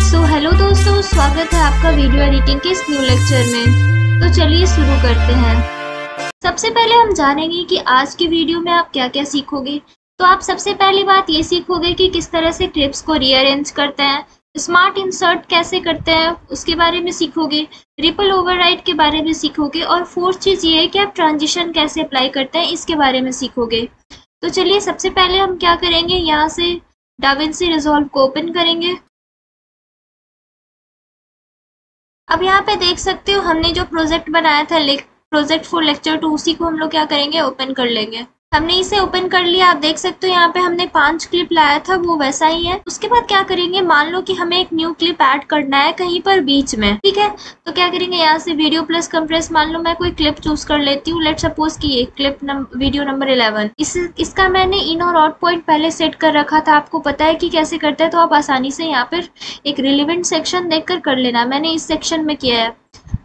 Hello दोस्तों, स्वागत है आपका वीडियो एडिटिंग के इस न्यू लेक्चर में। तो चलिए शुरू करते हैं। सबसे पहले हम जानेंगे कि आज के वीडियो में आप क्या क्या सीखोगे। तो आप सबसे पहली बात ये सीखोगे कि किस तरह से क्लिप्स को रीअरेंज करते हैं, स्मार्ट इंसर्ट कैसे करते हैं उसके बारे में सीखोगे, रिपल ओवरराइड के बारे में सीखोगे, और फोर्थ चीज़ ये है कि आप ट्रांजिशन कैसे अप्लाई करते हैं इसके बारे में सीखोगे। तो चलिए सबसे पहले हम क्या करेंगे, यहाँ से डाविंसी रिजॉल्व को ओपन करेंगे। अब यहाँ पे देख सकते हो हमने जो प्रोजेक्ट बनाया था प्रोजेक्ट फॉर लेक्चर 2, उसी को हम लोग क्या करेंगे, ओपन कर लेंगे। हमने इसे ओपन कर लिया। आप देख सकते हो यहाँ पे हमने 5 क्लिप लाया था, वो वैसा ही है। उसके बाद क्या करेंगे, मान लो कि हमें एक न्यू क्लिप ऐड करना है कहीं पर बीच में, ठीक है। तो क्या करेंगे, यहाँ से वीडियो प्लस कंप्रेस, मान लो मैं कोई क्लिप चूज कर लेती हूँ। लेट सपोज कि ये क्लिप वीडियो नंबर 11, इसका मैंने इन और आउट पॉइंट पहले सेट कर रखा था। आपको पता है कि कैसे करते हैं, तो आप आसानी से यहाँ पर एक रिलेवेंट सेक्शन देखकर कर लेना। मैंने इस सेक्शन में किया है।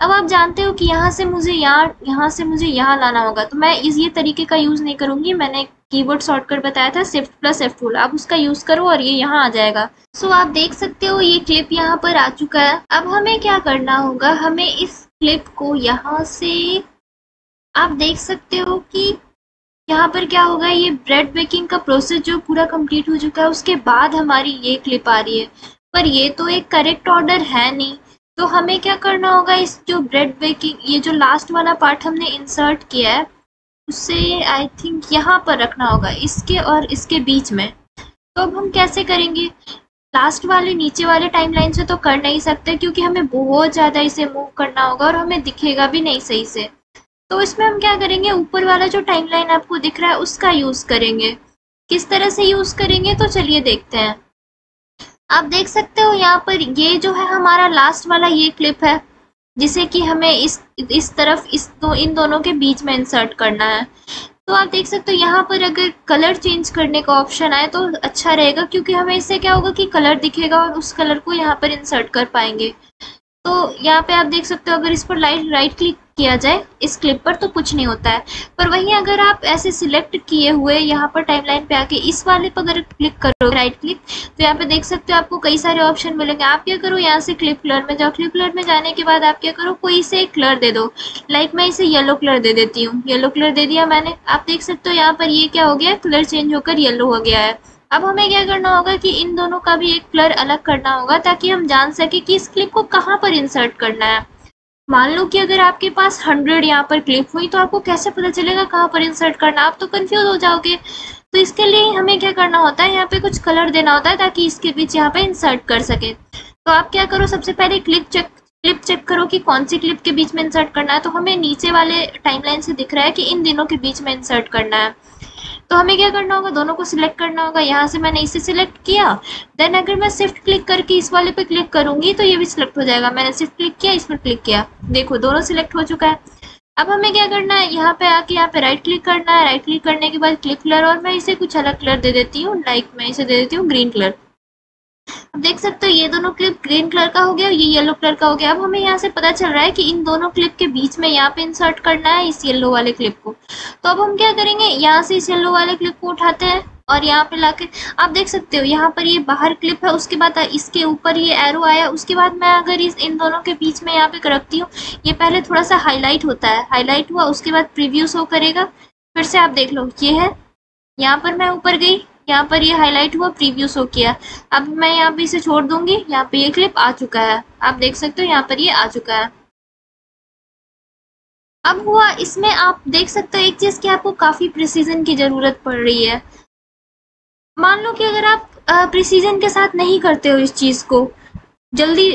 अब आप जानते हो कि यहाँ से मुझे यहाँ से मुझे यहाँ लाना होगा, तो मैं ये तरीके का यूज़ नहीं करूँगी। मैंने कीबोर्ड शॉर्टकट बताया था शिफ्ट प्लस F2, आप उसका यूज़ करो और ये यहाँ आ जाएगा। सो आप देख सकते हो ये क्लिप यहाँ पर आ चुका है। अब हमें क्या करना होगा, हमें इस क्लिप को यहाँ से, आप देख सकते हो कि यहाँ पर क्या होगा, ये ब्रेड बेकिंग का प्रोसेस जो पूरा कंप्लीट हो चुका है, उसके बाद हमारी ये क्लिप आ रही है। पर ये तो एक करेक्ट ऑर्डर है नहीं, तो हमें क्या करना होगा, इस जो ब्रेड बेकिंग, ये जो लास्ट वाला पार्ट हमने इंसर्ट किया है, उसे आई थिंक यहाँ पर रखना होगा, इसके और इसके बीच में। तो अब हम कैसे करेंगे, लास्ट वाले नीचे वाले टाइमलाइन से तो कर नहीं सकते, क्योंकि हमें बहुत ज़्यादा इसे मूव करना होगा और हमें दिखेगा भी नहीं सही से। तो इसमें हम क्या करेंगे, ऊपर वाला जो टाइमलाइन आपको दिख रहा है उसका यूज़ करेंगे। किस तरह से यूज़ करेंगे, तो चलिए देखते हैं। आप देख सकते हो यहाँ पर ये जो है हमारा लास्ट वाला ये क्लिप है, जिसे कि हमें इस तरफ इन दोनों के बीच में इंसर्ट करना है। तो आप देख सकते हो यहाँ पर अगर कलर चेंज करने का ऑप्शन आए तो अच्छा रहेगा, क्योंकि हमें इससे क्या होगा कि कलर दिखेगा और उस कलर को यहाँ पर इंसर्ट कर पाएंगे। तो यहाँ पे आप देख सकते हो अगर इस पर राइट क्लिक किया जाए इस क्लिप पर तो कुछ नहीं होता है। पर वहीं अगर आप ऐसे सिलेक्ट किए हुए यहाँ पर टाइमलाइन पे आके इस वाले पर अगर क्लिक करो राइट क्लिक, तो यहाँ पे देख सकते हो आपको कई सारे ऑप्शन मिलेंगे। आप क्या करो, यहाँ से क्लिप कलर में जाओ। क्लिप कलर में जाने के बाद आप क्या करो, कोई इसे एक कलर दे दो। लाइक मैं इसे येलो कलर दे देती हूँ। येलो कलर दे दिया मैंने। आप देख सकते हो यहाँ पर ये क्या हो गया, कलर चेंज होकर येलो हो गया है। अब हमें क्या करना होगा कि इन दोनों का भी एक कलर अलग करना होगा, ताकि हम जान सके कि इस क्लिप को कहाँ पर इंसर्ट करना है। मान लो कि अगर आपके पास 100 यहाँ पर क्लिप हुई, तो आपको कैसे पता चलेगा कहाँ पर इंसर्ट करना, आप तो कंफ्यूज हो जाओगे। तो इसके लिए हमें क्या करना होता है, यहाँ पे कुछ कलर देना होता है ताकि इसके बीच यहाँ पे इंसर्ट कर सके। तो आप क्या करो, सबसे पहले क्लिप चेक करो कि कौन सी क्लिप के बीच में इंसर्ट करना है। तो हमें नीचे वाले टाइमलाइन से दिख रहा है कि इन दिनों के बीच में इंसर्ट करना है। तो हमें क्या करना होगा, दोनों को सिलेक्ट करना होगा। यहाँ से मैंने इसे सिलेक्ट किया, देन अगर मैं शिफ्ट क्लिक करके इस वाले पे क्लिक करूंगी तो ये भी सिलेक्ट हो जाएगा। मैंने शिफ्ट क्लिक किया, इस पर क्लिक किया, देखो दोनों सिलेक्ट हो चुका है। अब हमें क्या करना है, यहाँ पे आके यहाँ पे राइट क्लिक करना है। राइट क्लिक करने के बाद क्लिप कलर, और मैं इसे कुछ अलग कलर दे देती हूँ। लाइक मैं इसे दे देती हूँ ग्रीन कलर। अब देख सकते हो ये दोनों क्लिप ग्रीन कलर का हो गया, ये येलो कलर का हो गया। अब हमें यहाँ से पता चल रहा है कि इन दोनों क्लिप के बीच में यहाँ पे इंसर्ट करना है इस येलो वाले क्लिप को। तो अब हम क्या करेंगे, यहाँ से इस येलो वाले क्लिप को उठाते हैं और यहाँ पे लाके आप देख सकते हो यहाँ पर ये बाहर क्लिप है, उसके बाद इसके ऊपर ये एरो आया। उसके बाद मैं अगर इन दोनों के बीच में यहाँ पे रखती हूँ, ये पहले थोड़ा सा हाईलाइट होता है, हाईलाइट हुआ, उसके बाद प्रीव्यू शो करेगा। फिर से आप देख लो, ये है, यहाँ पर मैं ऊपर गई, यहाँ पर ये हाईलाइट हुआ, प्रीव्यू शो किया। अब मैं यहाँ पे इसे छोड़ दूंगी, यहाँ पे ये क्लिप आ चुका है। आप देख सकते हो यहाँ पर ये आ चुका है। अब हुआ इसमें, आप देख सकते हो एक चीज की आपको काफी प्रिसीजन की जरूरत पड़ रही है। मान लो कि अगर आप प्रिसीजन के साथ नहीं करते हो इस चीज को, जल्दी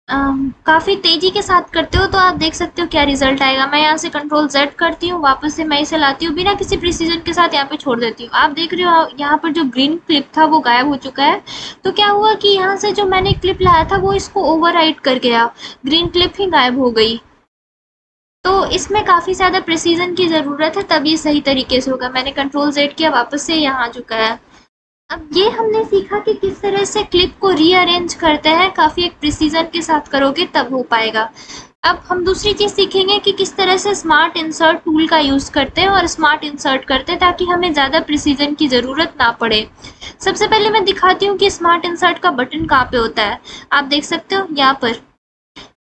काफ़ी तेज़ी के साथ करते हो, तो आप देख सकते हो क्या रिजल्ट आएगा। मैं यहाँ से कंट्रोल Z करती हूँ, वापस से मैं इसे लाती हूँ, बिना किसी प्रिसीजन के साथ यहाँ पे छोड़ देती हूँ। आप देख रहे हो यहाँ पर जो ग्रीन क्लिप था वो गायब हो चुका है। तो क्या हुआ कि यहाँ से जो मैंने क्लिप लाया था वो इसको ओवरराइड कर गया, ग्रीन क्लिप ही गायब हो गई। तो इसमें काफ़ी ज़्यादा प्रिसीजन की ज़रूरत है, तब ये सही तरीके से होगा। मैंने कंट्रोल Z किया, वापस से यहाँ आ चुका है। अब ये हमने सीखा कि किस तरह से क्लिप को रीअरेंज करते हैं, काफ़ी एक प्रिसीजन के साथ करोगे तब हो पाएगा। अब हम दूसरी चीज सीखेंगे कि किस तरह से स्मार्ट इंसर्ट टूल का यूज करते हैं और स्मार्ट इंसर्ट करते हैं ताकि हमें ज्यादा प्रिसीजन की जरूरत ना पड़े। सबसे पहले मैं दिखाती हूँ कि स्मार्ट इंसर्ट का बटन कहाँ पे होता है। आप देख सकते हो यहाँ पर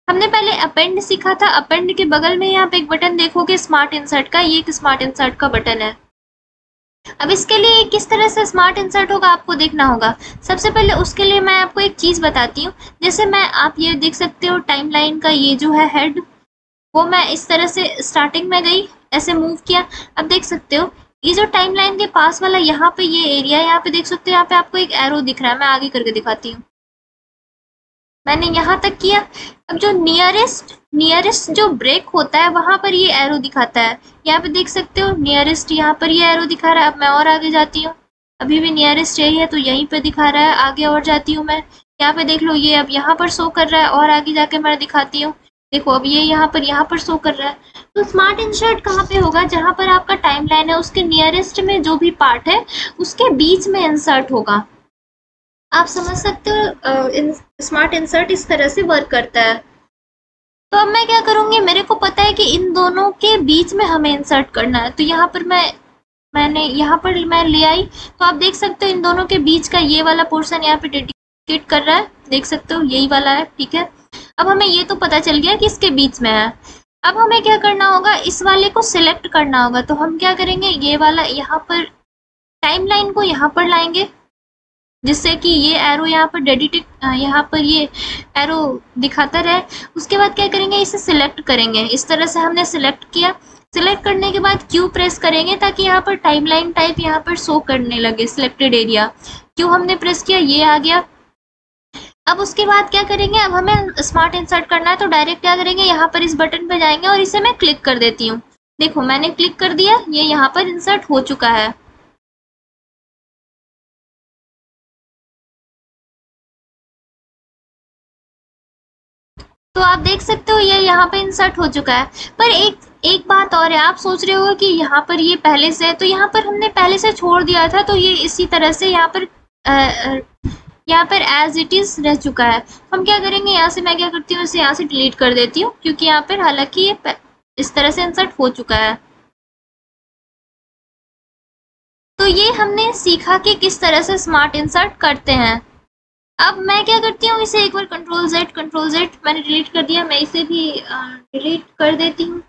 हमने पहले अपेंड सीखा था। अपेंड के बगल में यहाँ पे एक बटन देखोगे स्मार्ट इंसर्ट का, ये एक स्मार्ट इंसर्ट का बटन है। अब इसके लिए किस तरह से स्मार्ट इंसर्ट होगा आपको देखना होगा। सबसे पहले उसके लिए मैं आपको एक चीज बताती हूँ। जैसे मैं आप ये देख सकते हो टाइमलाइन का ये जो है हेड, वो मैं इस तरह से स्टार्टिंग में गई, ऐसे मूव किया। अब देख सकते हो ये जो टाइमलाइन के पास वाला यहाँ पे ये एरिया, यहाँ पे देख सकते हो, यहाँ पे आपको एक एरो दिख रहा है। मैं आगे करके दिखाती हूँ। मैंने यहाँ तक किया। अब जो नियरेस्ट जो ब्रेक होता है वहां पर ये एरो दिखाता है। यहाँ पे देख सकते हो नियरेस्ट, यहाँ पर ये एरो दिखा रहा है। अब मैं और आगे जाती हूँ, अभी भी नियरेस्ट यही है तो यहीं पे दिखा रहा है। आगे और जाती हूँ मैं, यहाँ पे देख लो ये अब यहाँ पर शो कर रहा है। और आगे जाके मैं दिखाती हूँ, देखो अब ये यहाँ पर शो कर रहा है। तो स्मार्ट इंसर्ट कहाँ पे होगा? जहाँ पर आपका टाइमलाइन है उसके नियरेस्ट में जो भी पार्ट है उसके बीच में इंसर्ट होगा। आप समझ सकते हो स्मार्ट इंसर्ट इस तरह से वर्क करता है। तो अब मैं क्या करूंगी, मेरे को पता है कि इन दोनों के बीच में हमें इंसर्ट करना है। तो यहाँ पर मैंने यहाँ पर मैं ले आई। तो आप देख सकते हो इन दोनों के बीच का ये वाला पोर्शन यहाँ पे डेडिकेट कर रहा है, देख सकते हो यही वाला है, ठीक है। अब हमें ये तो पता चल गया कि इसके बीच में है। अब हमें क्या करना होगा, इस वाले को सिलेक्ट करना होगा। तो हम क्या करेंगे, ये वाला यहाँ पर टाइमलाइन को यहाँ पर लाएंगे जिससे कि ये एरो यहाँ पर डेडिकेट, यहाँ पर ये एरो दिखाता रहे। उसके बाद क्या करेंगे, इसे सिलेक्ट करेंगे। इस तरह से हमने सिलेक्ट किया। सिलेक्ट करने के बाद क्यू प्रेस करेंगे ताकि यहाँ पर टाइमलाइन टाइप यहाँ पर शो करने लगे सिलेक्टेड एरिया। क्यू हमने प्रेस किया, ये आ गया। अब उसके बाद क्या करेंगे, अब हमें स्मार्ट इंसर्ट करना है। तो डायरेक्ट क्या करेंगे, यहाँ पर इस बटन पे जाएंगे और इसे मैं क्लिक कर देती हूँ। देखो मैंने क्लिक कर दिया, ये यहाँ पर इंसर्ट हो चुका है। तो आप देख सकते हो ये यहाँ पे इंसर्ट हो चुका है। पर एक बात और है, आप सोच रहे हो कि यहाँ पर ये पहले से है, तो यहाँ पर हमने पहले से छोड़ दिया था तो ये इसी तरह से यहाँ पर एज इट इज रह चुका है। हम क्या करेंगे, यहाँ से मैं क्या करती हूँ, इसे यहाँ से डिलीट कर देती हूँ क्योंकि यहाँ पर हालांकि ये इस तरह से इंसर्ट हो चुका है। तो ये हमने सीखा कि किस तरह से स्मार्ट इंसर्ट करते हैं। अब मैं क्या करती हूँ, इसे एक बार कंट्रोल जेड मैंने डिलीट कर दिया। मैं इसे भी डिलीट कर देती हूँ।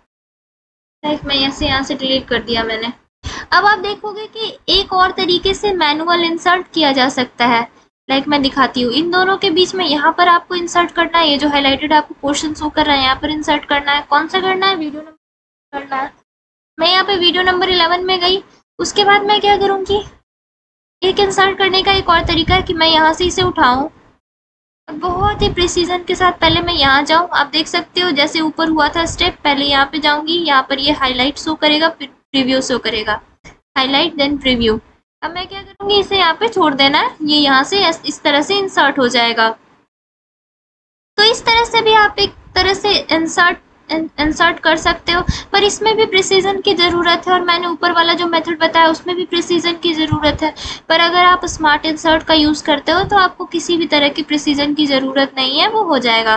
लाइक मैं यहाँ से डिलीट कर दिया मैंने। अब आप देखोगे कि एक और तरीके से मैनुअल इंसर्ट किया जा सकता है। लाइक मैं दिखाती हूँ, इन दोनों के बीच में यहाँ पर आपको इंसर्ट करना है। ये जो हाईलाइटेड आपको पोर्शन शो कर रहा है, यहाँ पर इंसर्ट करना है। कौन सा करना है, वीडियो नंबर करना है। मैं यहाँ पे वीडियो नंबर 11 में गई। उसके बाद मैं क्या करूँगी, एक इंसर्ट करने का एक और तरीका है कि मैं यहाँ से इसे उठाऊं, बहुत ही प्रिसीजन के साथ पहले मैं यहाँ जाऊँ। आप देख सकते हो जैसे ऊपर हुआ था स्टेप, पहले यहाँ पे जाऊंगी, यहाँ पर ये हाईलाइट शो करेगा, फिर प्रीव्यू शो करेगा, हाईलाइट देन प्रीव्यू। अब मैं क्या करूँगी, इसे यहाँ पे छोड़ देना है, ये यहाँ से इस तरह से इंसर्ट हो जाएगा। तो इस तरह से भी आप एक तरह से इंसर्ट कर सकते हो, पर इसमें भी प्रिसीजन की ज़रूरत है। और मैंने ऊपर वाला जो मेथड बताया उसमें भी प्रिसीजन की ज़रूरत है। पर अगर आप स्मार्ट इंसर्ट का यूज़ करते हो तो आपको किसी भी तरह की प्रिसीजन की ज़रूरत नहीं है, वो हो जाएगा।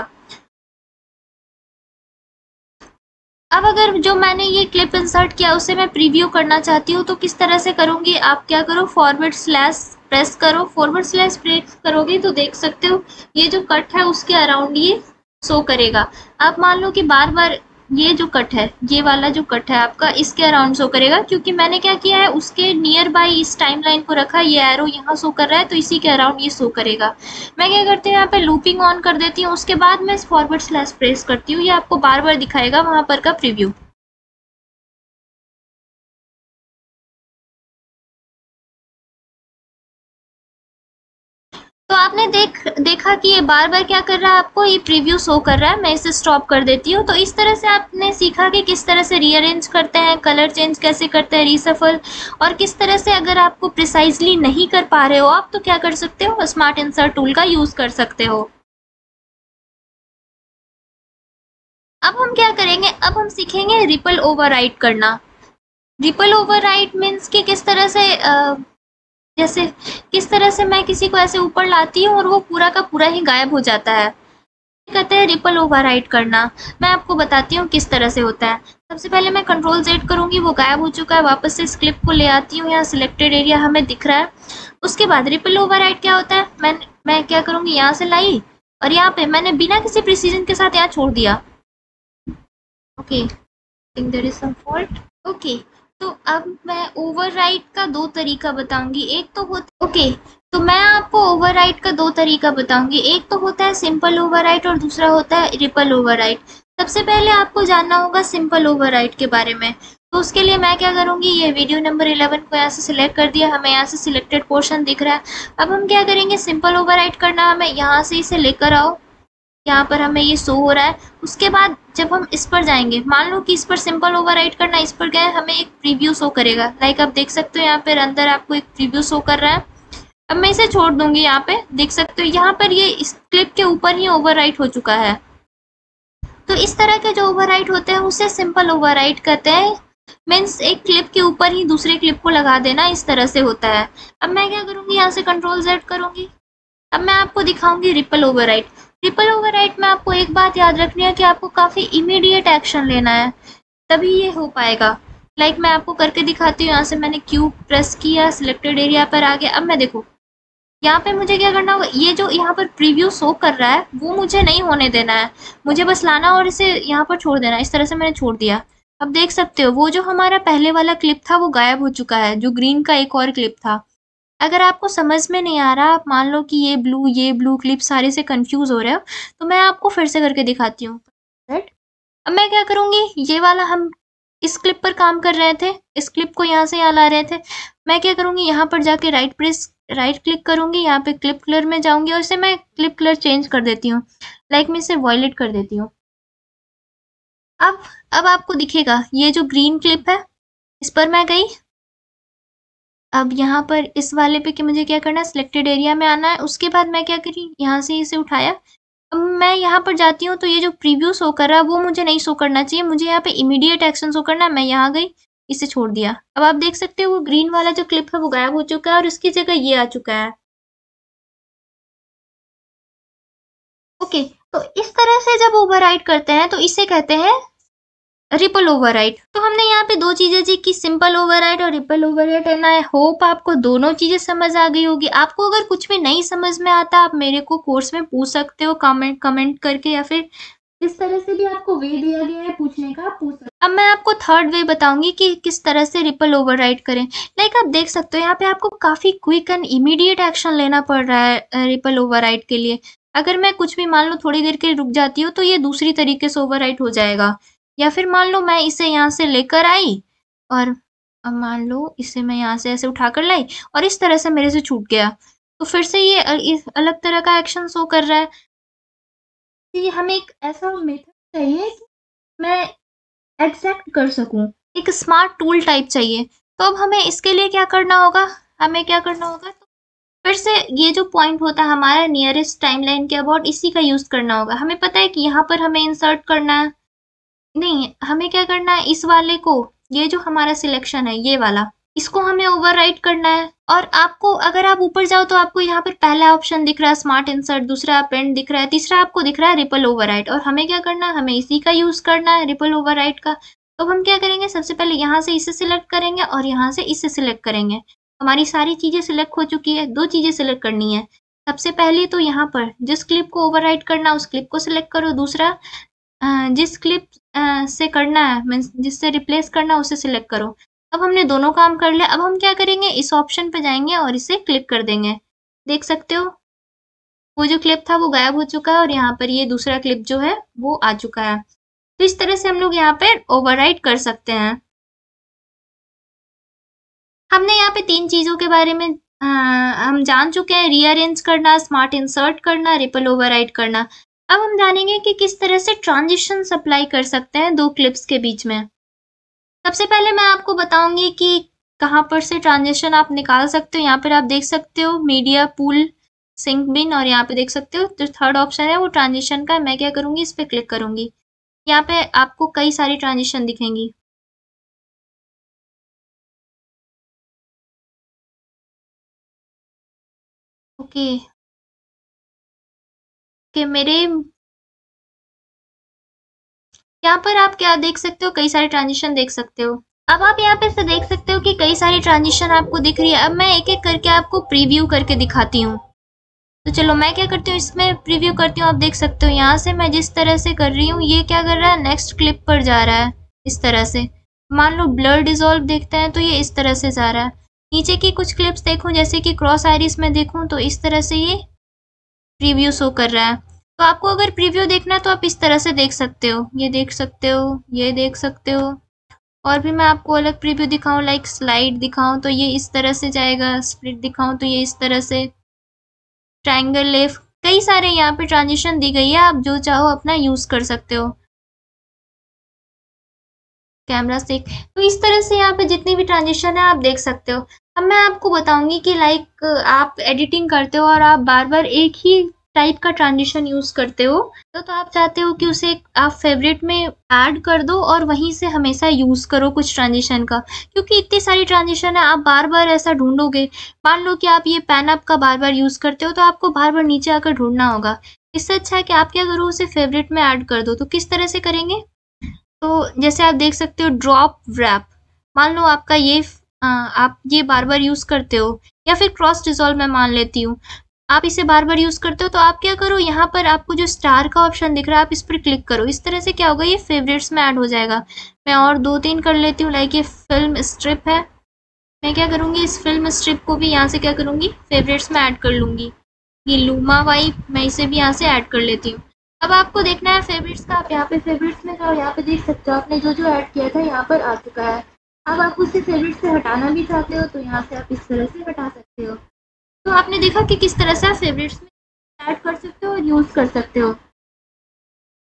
अब अगर जो मैंने ये क्लिप इंसर्ट किया उसे मैं प्रीव्यू करना चाहती हूँ तो किस तरह से करूँगी, आप क्या करो, फॉरवर्ड स्लैश प्रेस करो। फॉरवर्ड स्लैश प्रेस करोगे तो देख सकते हो ये जो कट है उसके अराउंड ये शो करेगा। आप मान लो कि बार बार ये जो कट है, ये वाला जो कट है आपका, इसके अराउंड शो करेगा क्योंकि मैंने क्या किया है, उसके नियर बाय इस टाइमलाइन को रखा। ये एरो यहाँ शो कर रहा है तो इसी के अराउंड ये शो करेगा। मैं क्या करती हूँ, यहाँ पे लूपिंग ऑन कर देती हूँ। उसके बाद मैं फॉरवर्ड स्लैश प्रेस करती हूँ, ये आपको बार बार दिखाएगा वहां पर का प्रीव्यू। तो आपने देखा कि ये बार बार क्या कर रहा है, आपको ये प्रीव्यू शो कर रहा है। मैं इसे स्टॉप कर देती हूँ। तो इस तरह से आपने सीखा कि किस तरह से रीअरेंज करते हैं, कलर चेंज कैसे करते हैं, रीसफल, और किस तरह से अगर आपको प्रिसाइजली नहीं कर पा रहे हो आप तो क्या कर सकते हो, स्मार्ट इंसर्ट टूल का यूज कर सकते हो। अब हम क्या करेंगे, अब हम सीखेंगे रिपल ओवरराइड करना। रिपल ओवरराइड मीन्स कि किस तरह से जैसे किस तरह से मैं किसी को ऐसे ऊपर लाती हूँ और वो पूरा का पूरा ही गायब हो जाता है। कहते हैं रिपल ओवरराइड करना। मैं आपको बताती हूँ किस तरह से होता है। सबसे पहले मैं कंट्रोल जेड करूँगी, वो गायब हो चुका है। वापस से इस क्लिप को ले आती हूँ, यहाँ सिलेक्टेड एरिया हमें दिख रहा है। उसके बाद रिपल ओवरराइड क्या होता है, मैं क्या करूँगी, यहाँ से लाई और यहाँ पे मैंने बिना किसी प्रिसीजन के साथ यहाँ छोड़ दिया। Okay, think there is some fault. Okay, तो अब मैं ओवरराइड का दो तरीका बताऊंगी। एक तो होता ओके, तो मैं आपको ओवरराइड का दो तरीका बताऊंगी। एक तो होता है सिंपल ओवरराइड और दूसरा होता है रिपल ओवरराइड। सबसे पहले आपको जानना होगा सिंपल ओवरराइड के बारे में। तो उसके लिए मैं क्या करूंगी, ये वीडियो नंबर 11 को यहाँ से सिलेक्ट कर दिया, हमें यहाँ से सिलेक्टेड पोर्शन दिख रहा है। अब हम क्या करेंगे, सिंपल ओवरराइड करना, हमें यहाँ से इसे लेकर आओ, यहाँ पर हमें ये शो हो रहा है। उसके बाद जब हम इस पर जाएंगे, मान लो कि इस पर सिंपल ओवरराइड करना, इस पर गए, हमें एक प्रीव्यू शो करेगा। लाइक आप देख सकते हो यहाँ पर अंदर आपको एक प्रीव्यू शो कर रहा है। अब मैं इसे छोड़ दूंगी, यहाँ पे देख सकते हो यहाँ पर ये इस क्लिप के ऊपर ही ओवरराइड हो चुका है। तो इस तरह के जो ओवरराइड होते हैं उसे सिंपल ओवरराइड कहते हैं। मीन्स एक क्लिप के ऊपर ही दूसरे क्लिप को लगा देना, इस तरह से होता है। अब मैं क्या करूंगी, यहाँ से कंट्रोल जेड करूंगी। अब मैं आपको दिखाऊंगी रिपल ओवरराइड। रिपल ओवरराइड में आपको एक बात याद रखनी है कि आपको काफ़ी इमीडिएट एक्शन लेना है, तभी ये हो पाएगा। लाइक मैं आपको करके दिखाती हूँ। यहाँ से मैंने क्यू प्रेस किया, सिलेक्टेड एरिया पर आ गया। अब मैं देखो यहाँ पे मुझे क्या करना होगा, ये जो यहाँ पर प्रीव्यू शो कर रहा है वो मुझे नहीं होने देना है, मुझे बस लाना और इसे यहाँ पर छोड़ देना। इस तरह से मैंने छोड़ दिया। अब देख सकते हो वो जो हमारा पहले वाला क्लिप था वो गायब हो चुका है, जो ग्रीन का एक और क्लिप था। अगर आपको समझ में नहीं आ रहा, आप मान लो कि ये ब्लू क्लिप सारे से कंफ्यूज हो रहे हो, तो मैं आपको फिर से करके दिखाती हूँ। अब मैं क्या करूँगी, ये वाला हम इस क्लिप पर काम कर रहे थे, इस क्लिप को यहाँ से यहाँ ला रहे थे। मैं क्या करूँगी, यहाँ पर जाके राइट क्लिक करूँगी, यहाँ पे क्लिप कलर में जाऊँगी और इसे मैं क्लिप कलर चेंज कर देती हूँ। लाइक मैं इसे वॉयलेट कर देती हूँ। अब अब आपको दिखेगा ये जो ग्रीन क्लिप है, इस पर मैं गई। अब यहाँ पर इस वाले पे कि मुझे क्या करना है, सिलेक्टेड एरिया में आना है। उसके बाद मैं क्या करी, यहाँ से इसे उठाया। अब मैं यहाँ पर जाती हूँ तो ये जो प्रीव्यू शो कर रहा है वो मुझे नहीं शो करना चाहिए, मुझे यहाँ पे इमीडिएट एक्शन शो करना है। मैं यहाँ गई, इसे छोड़ दिया। अब आप देख सकते हो वो ग्रीन वाला जो क्लिप है वो गायब हो चुका है और इसकी जगह ये आ चुका है। ओके, तो इस तरह से जब ओवरराइड करते हैं तो इसे कहते हैं रिपल ओवरराइड। तो हमने यहाँ पे दो चीजें जी की, सिंपल ओवरराइड और ripple override, and I hope आपको दोनों चीजें समझ आ गई होगी। आपको अगर कुछ भी नहीं समझ में आता, आप मेरे को कोर्स में पूछ सकते हो कमेंट करके, या फिर इस तरह से भी आपको वे दिया गया है पूछने का, आप पूछ सकते हो। अब मैं आपको थर्ड वे बताऊंगी कि किस तरह से रिपल ओवरराइड करें। लाइक आप देख सकते हो यहाँ पे आपको काफी क्विक एंड इमीडिएट एक्शन लेना पड़ रहा है रिपल ओवरराइड के लिए। अगर मैं कुछ भी मान लो थोड़ी देर के लिए रुक जाती हूँ तो ये दूसरी तरीके से ओवरराइड हो जाएगा। या फिर मान लो मैं इसे यहाँ से लेकर आई और अब मान लो इसे मैं यहाँ से ऐसे उठाकर लाई और इस तरह से मेरे से छूट गया, तो फिर से ये इस अलग तरह का एक्शन शो कर रहा है। कि हमें एक ऐसा मेथड चाहिए कि मैं एग्जैक्ट कर सकूं, एक स्मार्ट टूल टाइप चाहिए। तो अब हमें इसके लिए क्या करना होगा, हमें क्या करना होगा, तो फिर से ये जो पॉइंट होता है हमारा नियरेस्ट टाइमलाइन के अबाउट, इसी का यूज करना होगा। हमें पता है कि यहाँ पर हमें इंसर्ट करना है, नहीं हमें क्या करना है, इस वाले को, ये जो हमारा सिलेक्शन है ये वाला, इसको हमें ओवरराइट करना है। और आपको अगर आप ऊपर जाओ तो आपको यहाँ पर पहला ऑप्शन दिख रहा है स्मार्ट इंसर्ट, दूसरा अपेंड दिख रहा है, तीसरा आपको दिख रहा है रिपल ओवरराइट। और हमें क्या करना है, हमें इसी का यूज करना है, रिपल ओवरराइट का। तो हम क्या करेंगे, सबसे पहले यहाँ से इसे सिलेक्ट करेंगे और यहाँ से इसे सिलेक्ट करेंगे। हमारी सारी चीजें सिलेक्ट हो चुकी है, दो चीजें सिलेक्ट करनी है। सबसे पहले तो यहाँ पर जिस क्लिप को ओवरराइट करना उस क्लिप को सिलेक्ट करो, दूसरा जिस क्लिप से करना है, मीन्स जिससे रिप्लेस करना है उसे सिलेक्ट करो। अब हमने दोनों काम कर लिया। अब हम क्या करेंगे, इस ऑप्शन पे जाएंगे और इसे क्लिक कर देंगे। देख सकते हो वो जो क्लिप था वो गायब हो चुका है और यहाँ पर ये दूसरा क्लिप जो है वो आ चुका है। तो इस तरह से हम लोग यहाँ पे ओवरराइट कर सकते हैं। हमने यहाँ पे तीन चीजों के बारे में हम जान चुके हैं, रीअरेंज करना, स्मार्ट इंसर्ट करना, रिपल ओवरराइट करना। अब हम जानेंगे कि किस तरह से ट्रांजिशन अप्लाई कर सकते हैं दो क्लिप्स के बीच में। सबसे पहले मैं आपको बताऊंगी कि कहाँ पर से ट्रांजिशन आप निकाल सकते हो। यहाँ पर आप देख सकते हो मीडिया पूल सिंक बिन, और यहाँ पे देख सकते हो जो थर्ड ऑप्शन है वो ट्रांजिशन का है। मैं क्या करूंगी, इस पर क्लिक करूंगी। यहाँ पे आपको कई सारी ट्रांजिशन दिखेंगी। ओके, कि मेरे यहाँ पर आप क्या देख सकते हो, कई सारे ट्रांजिशन देख सकते हो। अब आप यहाँ पे से देख सकते हो कि कई सारी ट्रांजिशन आपको दिख रही है। अब मैं एक एक करके आपको प्रीव्यू करके दिखाती हूँ। तो चलो मैं क्या करती हूँ, इसमें प्रीव्यू करती हूँ। आप देख सकते हो यहाँ से मैं जिस तरह से कर रही हूँ, ये क्या कर रहा है, नेक्स्ट क्लिप पर जा रहा है इस तरह से। मान लो ब्लर डिजोल्व देखते हैं तो ये इस तरह से जा रहा है। नीचे की कुछ क्लिप्स देखूं, जैसे कि क्रॉस आइरिस में देखूं तो इस तरह से ये प्रीव्यू शो कर रहा है। तो आपको अगर प्रीव्यू देखना है तो आप इस तरह से देख सकते हो, ये देख सकते हो, ये देख सकते हो। और भी मैं आपको अलग प्रीव्यू दिखाऊं, लाइक स्लाइड दिखाऊं तो ये इस तरह से जाएगा, स्प्लिट दिखाऊं तो ये इस तरह से, ट्रायंगल लेफ्ट, कई सारे यहाँ पे ट्रांजिशन दी गई है। आप जो चाहो अपना यूज कर सकते हो कैमरा से। तो इस तरह से यहाँ पे जितनी भी ट्रांजिशन है आप देख सकते हो। अब मैं आपको बताऊंगी कि लाइक आप एडिटिंग करते हो और आप बार बार एक ही टाइप का ट्रांजिशन यूज करते हो, तो आप चाहते हो कि उसे आप फेवरेट में ऐड कर दो और वहीं से हमेशा यूज करो कुछ ट्रांजिशन का, क्योंकि इतनी सारी ट्रांजिशन है, आप बार बार ऐसा ढूंढोगे। मान लो कि आप ये पेन अप का बार बार यूज करते हो तो आपको बार बार नीचे आकर ढूंढना होगा। इससे अच्छा है कि आप क्या करो, उसे फेवरेट में ऐड कर दो। तो किस तरह से करेंगे, तो जैसे आप देख सकते हो ड्रॉप रैप, मान लो आपका ये आप ये बार बार यूज करते हो, या फिर क्रॉस डिजोल्व मैं मान लेती हूँ, आप इसे बार बार यूज करते हो। तो आप क्या करो, यहाँ पर आपको जो स्टार का ऑप्शन दिख रहा है आप इस पर क्लिक करो। इस तरह से क्या होगा, ये फेवरेट्स में ऐड हो जाएगा। मैं और 2-3 कर लेती हूँ, लाइक ये फिल्म स्ट्रिप है, मैं क्या करूँगी, इस फिल्म स्ट्रिप को भी यहाँ से क्या करूँगी, फेवरेट्स में ऐड कर लूँगी। ये लूमा वाइप, मैं इसे भी यहाँ से ऐड कर लेती हूँ। अब आपको देखना है फेवरेट्स का, आप यहाँ पे फेवरेट्स में जाओ, यहाँ पे देख सकते हो आपने जो जो ऐड किया था यहाँ पर आ चुका है। अब आप उसे फेवरेट से हटाना भी चाहते हो तो यहाँ से आप इस तरह से हटा सकते हो। तो आपने देखा कि किस तरह से आप फेवरेट्स में ऐड कर सकते हो और यूज़ कर सकते हो।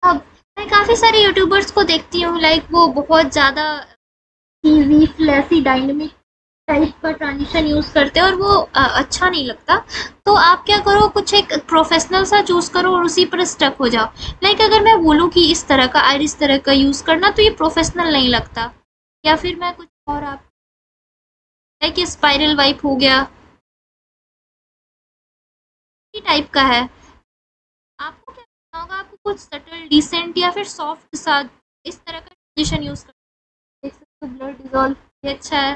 अब मैं काफ़ी सारे यूट्यूबर्स को देखती हूँ, लाइक वो बहुत ज़्यादा ईजी फ्लैसी डायनेमिक टाइप का ट्रांजिशन यूज़ करते हैं और वो अच्छा नहीं लगता। तो आप क्या करो, कुछ एक प्रोफेशनल सा चूज़ करो और उसी पर स्टक हो जाओ। लाइक अगर मैं बोलूँ कि इस तरह का और इस तरह का यूज़ करना तो ये प्रोफेशनल नहीं लगता। या फिर मैं कुछ और, आप लाइक ये स्पाइरल वाइप हो गया, इसी टाइप का है। आपको क्या करना होगा, आपको कुछ सटल डिसेंट या फिर सॉफ्ट के साथ इस तरह का ट्रांजिशन यूज़ करना। देख सकते हो ब्लर डिजोल्व, ये अच्छा है,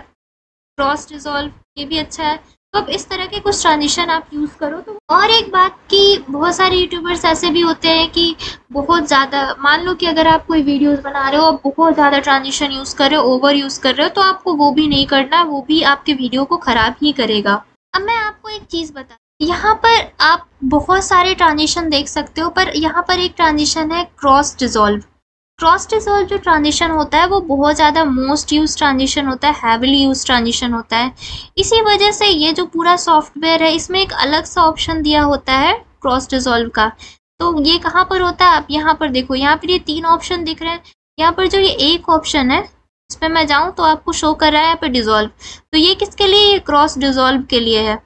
क्रॉस डिजोल्व, ये भी अच्छा है। तो अब इस तरह के कुछ ट्रांजिशन आप यूज़ करो। तो और एक बात कि बहुत सारे यूट्यूबर्स ऐसे भी होते हैं कि बहुत ज़्यादा, मान लो कि अगर आप कोई वीडियोस बना रहे हो और बहुत ज़्यादा ट्रांजिशन यूज़ कर रहे हो, ओवर यूज़ कर रहे हो, तो आपको वो भी नहीं करना, वो भी आपके वीडियो को ख़राब ही करेगा। अब मैं आपको एक चीज़ बता, यहाँ पर आप बहुत सारे ट्रांजिशन देख सकते हो, पर यहाँ पर एक ट्रांजिशन है क्रॉस डिजोल्व। क्रॉस डिजोल्व जो ट्रांजिशन होता है वो बहुत ज़्यादा मोस्ट यूज ट्रांजिशन होता है, हैविली यूज ट्रांजिशन होता है। इसी वजह से ये जो पूरा सॉफ्टवेयर है इसमें एक अलग सा ऑप्शन दिया होता है क्रॉस डिजोल्व का। तो ये कहाँ पर होता है, आप यहाँ पर देखो, यहाँ पर ये 3 ऑप्शन दिख रहे हैं। यहाँ पर जो ये एक ऑप्शन है इस पर मैं जाऊँ तो आपको शो कर रहा है यहाँ पे डिजोल्व। तो ये किसके लिए, ये क्रॉस डिजोल्व के लिए है।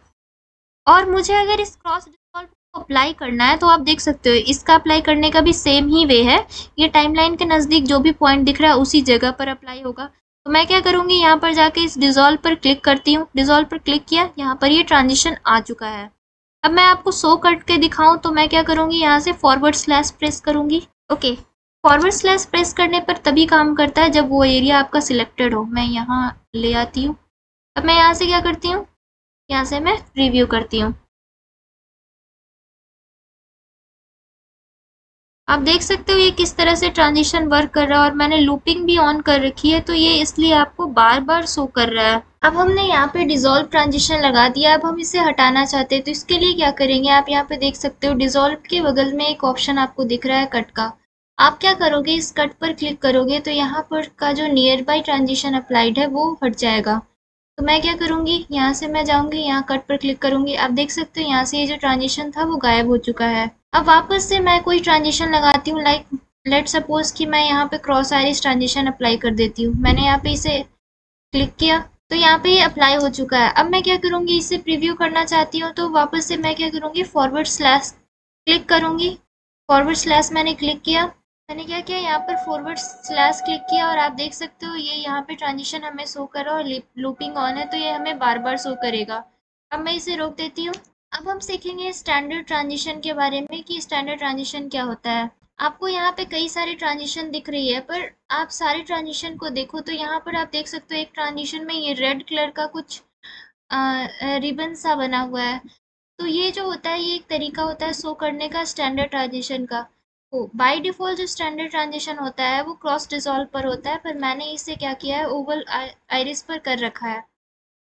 और मुझे अगर इस क्रॉस डिजोल्व को अप्लाई करना है तो आप देख सकते हो इसका अप्लाई करने का भी सेम ही वे है। ये टाइमलाइन के नज़दीक जो भी पॉइंट दिख रहा है उसी जगह पर अप्लाई होगा। तो मैं क्या करूँगी, यहाँ पर जाके इस डिजोल्व पर क्लिक करती हूँ। डिजोल्व पर क्लिक किया, यहाँ पर ये ट्रांजिशन आ चुका है। अब मैं आपको शो करके दिखाऊँ तो मैं क्या करूँगी, यहाँ से फॉरवर्ड स्लैश प्रेस करूँगी। ओके, फॉरवर्ड स्लैश प्रेस करने पर तभी काम करता है जब वो एरिया आपका सिलेक्टेड हो। मैं यहाँ ले आती हूँ। अब मैं यहाँ से क्या करती हूँ, यहाँ से मैं रिव्यू करती हूँ। आप देख सकते हो ये किस तरह से ट्रांजिशन वर्क कर रहा है, और मैंने लूपिंग भी ऑन कर रखी है तो ये इसलिए आपको बार बार शो कर रहा है। अब हमने यहाँ पे डिजोल्व ट्रांजिशन लगा दिया। अब हम इसे हटाना चाहते हैं तो इसके लिए क्या करेंगे, आप यहाँ पे देख सकते हो डिजोल्व के बगल में एक ऑप्शन आपको दिख रहा है कट का। आप क्या करोगे, इस कट पर क्लिक करोगे तो यहाँ पर का जो नियर बाई ट्रांजिशन अप्लाइड है वो हट जाएगा। तो मैं क्या करूँगी, यहाँ से मैं जाऊँगी, यहाँ कट पर क्लिक करूँगी। आप देख सकते हो यहाँ से ये जो ट्रांजिशन था वो गायब हो चुका है। अब वापस से मैं कोई ट्रांजिशन लगाती हूँ, लाइक लेट सपोज कि मैं यहाँ पे क्रॉस आइरिस ट्रांजिशन अप्लाई कर देती हूँ। मैंने यहाँ पे इसे क्लिक किया तो यहाँ पे ये अप्लाई हो चुका है। अब मैं क्या करूँगी, इसे प्रीव्यू करना चाहती हूँ तो वापस से मैं क्या करूँगी, फॉरवर्ड स्लैश क्लिक करूँगी। फॉरवर्ड स्लैश मैंने क्लिक किया, मैंने क्या किया, यहाँ पर फॉरवर्ड स्लैश क्लिक किया और आप देख सकते हो ये यहाँ पे ट्रांजिशन हमें शो कर रहा है और लूपिंग ऑन है तो ये हमें बार बार शो करेगा। अब मैं इसे रोक देती हूँ। अब हम सीखेंगे स्टैंडर्ड ट्रांजिशन के बारे में कि स्टैंडर्ड ट्रांजिशन क्या होता है। आपको यहाँ पे कई सारी ट्रांजिशन दिख रही है, पर आप सारे ट्रांजिशन को देखो तो यहाँ पर आप देख सकते हो एक ट्रांजिशन में ये रेड कलर का कुछ रिबन सा बना हुआ है। तो ये जो होता है ये एक तरीका होता है शो करने का स्टैंडर्ड ट्रांजिशन का। तो बाय डिफॉल्ट जो स्टैंडर्ड ट्रांजिशन होता है वो क्रॉस डिसॉल्व पर होता है, पर मैंने इसे क्या किया है ओवल आइरिस पर कर रखा है।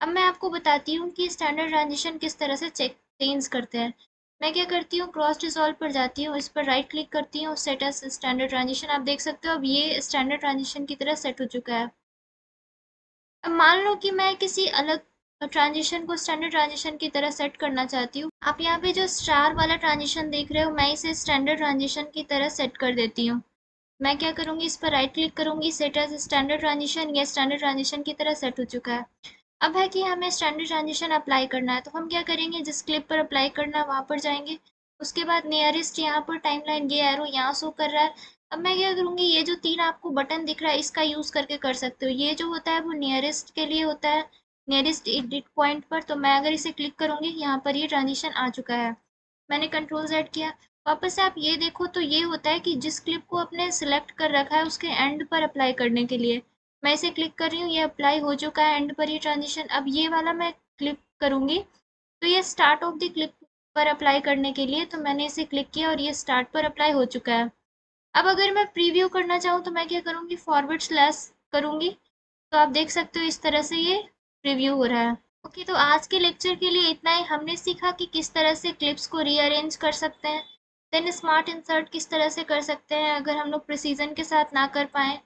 अब मैं आपको बताती हूँ कि स्टैंडर्ड ट्रांजिशन किस तरह से चेंज करते हैं। मैं क्या करती हूँ, क्रॉस डिसॉल्व पर जाती हूँ, इस पर राइट क्लिक करती हूँ, सेट एज स्टैंडर्ड ट्रांजिशन। आप देख सकते हो अब ये स्टैंडर्ड ट्रांजिशन की तरह सेट हो चुका है। अब मान लो कि मैं किसी अलग ट्रांजिशन को स्टैंडर्ड ट्रांजिशन की तरह सेट करना चाहती हूँ। आप यहाँ पे जो स्टार वाला ट्रांजिशन देख रहे हो, मैं इसे स्टैंडर्ड ट्रांजिशन की तरह सेट कर देती हूँ। मैं क्या करूँगी, इस पर राइट क्लिक करूँगी, सेट एज स्टैंडर्ड ट्रांजिशन। ये स्टैंडर्ड ट्रांजिशन की तरह सेट हो चुका है। अब है कि हमें स्टैंडर्ड ट्रांजिशन अप्लाई करना है, तो हम क्या करेंगे, जिस क्लिप पर अप्लाई करना है वहाँ पर जाएंगे। उसके बाद नियरेस्ट यहाँ पर टाइमलाइन ये एरो यहाँ शो कर रहा है। अब मैं क्या करूँगी, ये जो तीन आपको बटन दिख रहा है इसका यूज़ करके कर सकते हो। ये जो होता है वो नियरेस्ट के लिए होता है, नियरेस्ट एडिट पॉइंट पर। तो मैं अगर इसे क्लिक करूँगी यहाँ पर ये ट्रांजिशन आ चुका है। मैंने कंट्रोल जेड किया। वापस से आप ये देखो तो ये होता है कि जिस क्लिप को आपने सिलेक्ट कर रखा है उसके एंड पर अप्लाई करने के लिए। मैं इसे क्लिक कर रही हूँ, ये अप्लाई हो चुका है एंड पर ये ट्रांजिशन। अब ये वाला मैं क्लिक करूँगी तो ये स्टार्ट ऑफ द क्लिप पर अप्लाई करने के लिए, तो मैंने इसे क्लिक किया और ये स्टार्ट पर अप्लाई हो चुका है। अब अगर मैं प्रीव्यू करना चाहूँ तो मैं क्या करूँगी, फॉरवर्ड स्लैश करूँगी, तो आप देख सकते हो इस तरह से ये प्रीव्यू हो रहा है। ओके, तो आज के लेक्चर के लिए इतना ही। हमने सीखा कि किस तरह से क्लिप्स को रीअरेंज कर सकते हैं, देन स्मार्ट इंसर्ट किस तरह से कर सकते हैं अगर हम लोग प्रिसीजन के साथ ना कर पाएँ।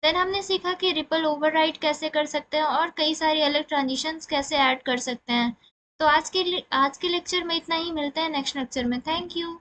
देन हमने सीखा कि रिपल ओवरराइड कैसे कर सकते हैं और कई सारी अलग ट्रांजिशंस कैसे ऐड कर सकते हैं। तो आज के लेक्चर में इतना ही। मिलते हैं नेक्स्ट लेक्चर में। Thank you.